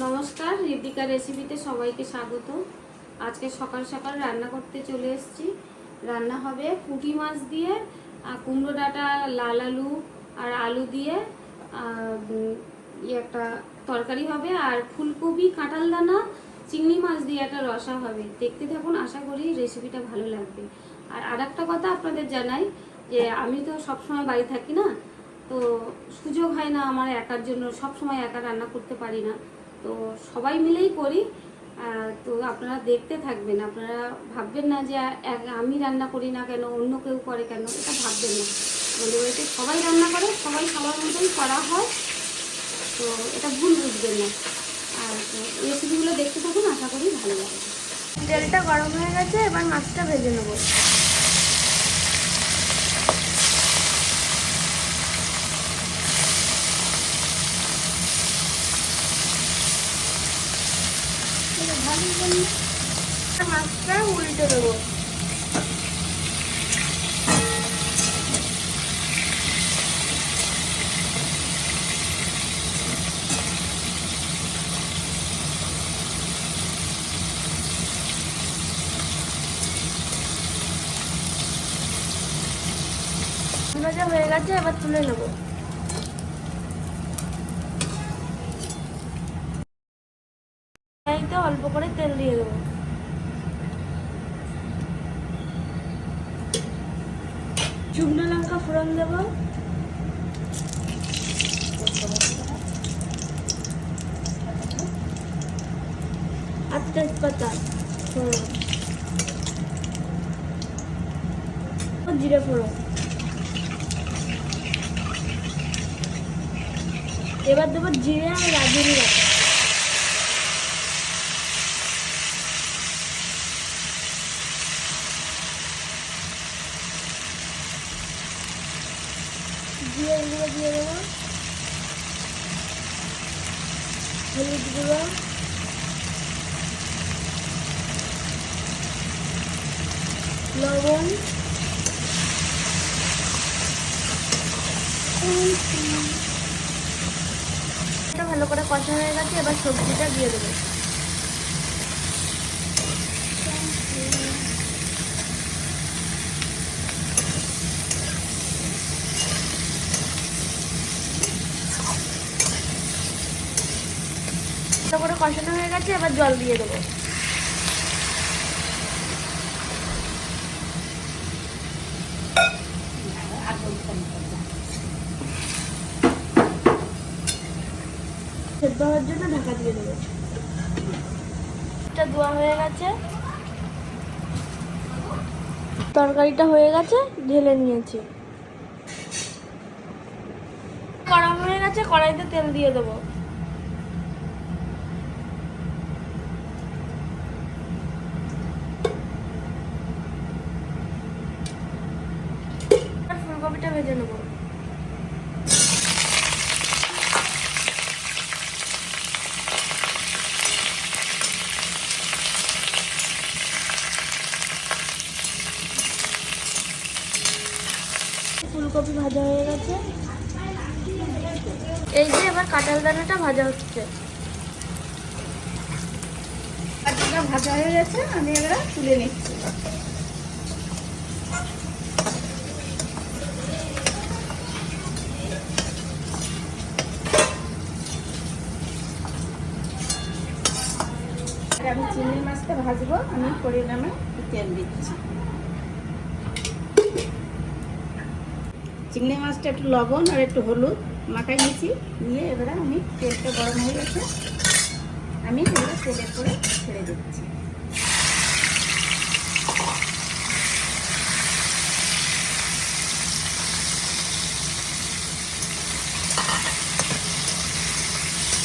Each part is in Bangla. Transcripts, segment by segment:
নমস্কার, ঋতিকা রেসিপিতে সবাইকে স্বাগত। আজকে সকাল সকাল রান্না করতে চলে এসেছি। রান্না হবে পুঁটি মাছ দিয়ে কুমড়ো ডাঁটা, লাল আলু আর আলু দিয়ে একটা তরকারি হবে, আর ফুলকপি, কাঁঠাল দানা, চিংড়ি মাছ দিয়ে একটা রসা হবে। দেখতে থাকুন, আশা করি রেসিপিটা ভালো লাগবে। আর একটা কথা আপনাদের জানাই যে আমি তো সবসময় বাড়ি থাকি না, তো সুযোগ হয় না আমার একার জন্য, সব সময় একা রান্না করতে পারি না, তো সবাই মিলেই করি। তো আপনারা দেখতে থাকবেন, আপনারা ভাববেন না যে আমি রান্না করি না কেন, অন্য কেউ করে কেন, এটা ভাববেন না। আমাদের বাড়িতে সবাই রান্না করে, সবাই সবার মতোই করা হয়, তো এটা ভুল বুঝবেন না। আর রেসিপিগুলো দেখতে থাকুন, আশা করি ভালো লাগবে। তেলটা গরম হয়ে গেছে, এবার মাছটা ভেজে নেব। মাছটা উল্টে দেবো। ভাজা হয়ে গেছে, এবার তুলে নেব। কড়াইতে অল্প করে তেল দিয়ে দেবো। শুকনো লঙ্কা ফোড়ন দেব, আর তেজপাতা, জিরে ফোড়ন। এবার দেবো জিরে আর রাঁধুনি বাটা। জিরে গুঁড়ো দিয়ে দেবো, হলুদ গুঁড়ো, লবণ, ভালো করে কষা হয়ে গেছে, এবার সবজিটা দিয়ে দেবো। ভালো করে কষানো হয়ে গেছে, এবার জল দিয়ে দেবো। সেদ্ধ হওয়ার জন্য ঢাকা দিয়ে দেবো। এটা ধোয়া হয়ে গেছে, তরকারিটা হয়ে গেছে, ঢেলে নিয়েছি। গরম হয়ে গেছে, কড়াইতে তেল দিয়ে দেবো। ফুলকপিটা ভেজে নেবো। ফুলকপি ভাজা হয়ে গেছে, এই যে এবার কাঁঠাল দানাটা ভাজা হচ্ছে। কাঁঠালটা ভাজা হয়ে গেছে, আমি এবার তুলে নিচ্ছি। আমি চিংড়ি মাছটা ভাজবো, আমি পরিমাণে তেল দিচ্ছি। চিংড়ি মাছটা একটু লবণ আর একটু হলুদ মাখাই নিয়েছি, নিয়ে এবারে আমি তেলটা গরম হয়ে গেছে, আমি এবারে তেলের করে ছেড়ে দিচ্ছি।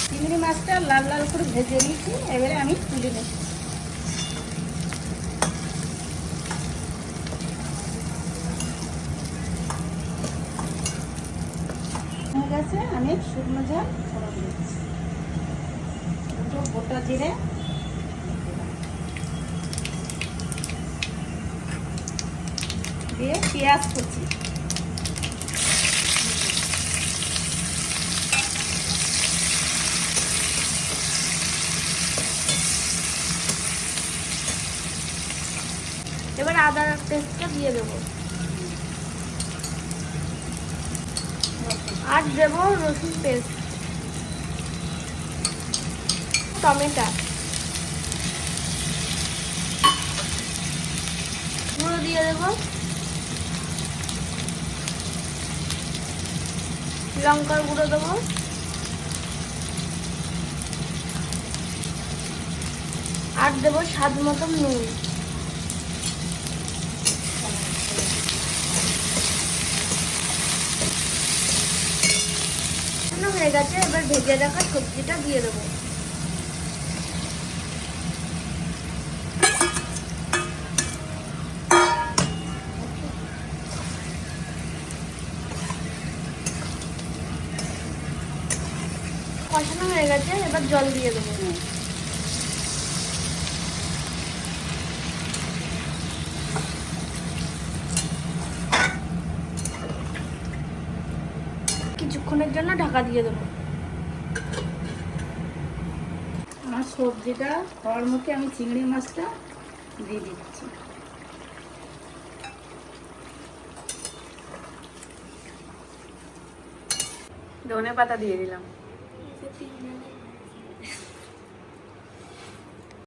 চিংড়ি মাছটা লাল লাল করে ভেজে নিচ্ছি, এবারে আমি তুলে নিচ্ছি। হয়ে গেছে, আমি শুকনো ঝাল ফোড়ন দিচ্ছি, দুটো গোটা জিরে দিয়ে পেঁয়াজ কুচি, এবার আদা পেস্টটা দিয়ে দেবো, আর দেবো রসুন পেস্ট, টমেটো গুঁড়ো দিয়ে দেবো, লঙ্কার গুঁড়ো দেবো, আর দেবো স্বাদ মতো নুন। হয়ে গেছে, এবার ভেজে রাখা সবজিটা দিয়ে দেবো। কষানো হয়ে গেছে, এবার জল দিয়ে দেবো। কিছুক্ষণের জন্য ঢাকা দিয়ে দেবো। আমার সবজিটা হওয়ার মুখে আমি চিংড়ি মাছটা দিয়ে দিচ্ছি। ধনে পাতা দিয়ে দিলাম।